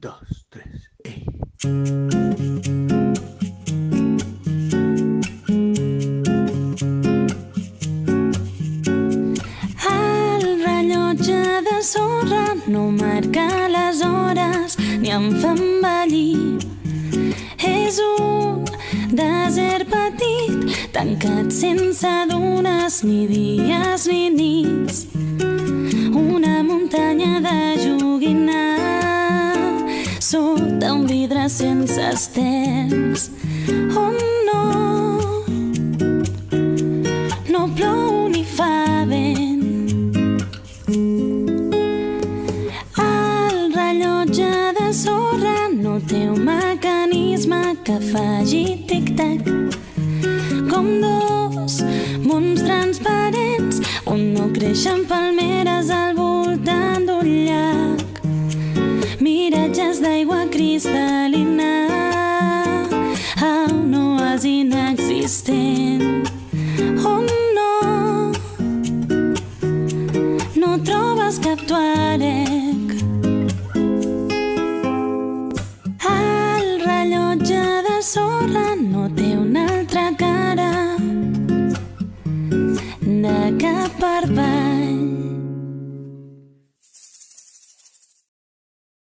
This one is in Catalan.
dos, tres, ey. El rellotge de sorra no marca les hores ni em fa envellir. És un desert petit, tancat sense dunes, ni dies ni nits. Una muntanya de joguinar sota un vidre sense estels, on no plou ni fa vent. El rellotge de sorra no té un mecanisme que faci tic-tac, com dos mons transparents on no creixen palmeres al voltant d'un llac. Miratges d'aigua cristal·lina a un oasi inexistent, on no trobes cap toalet.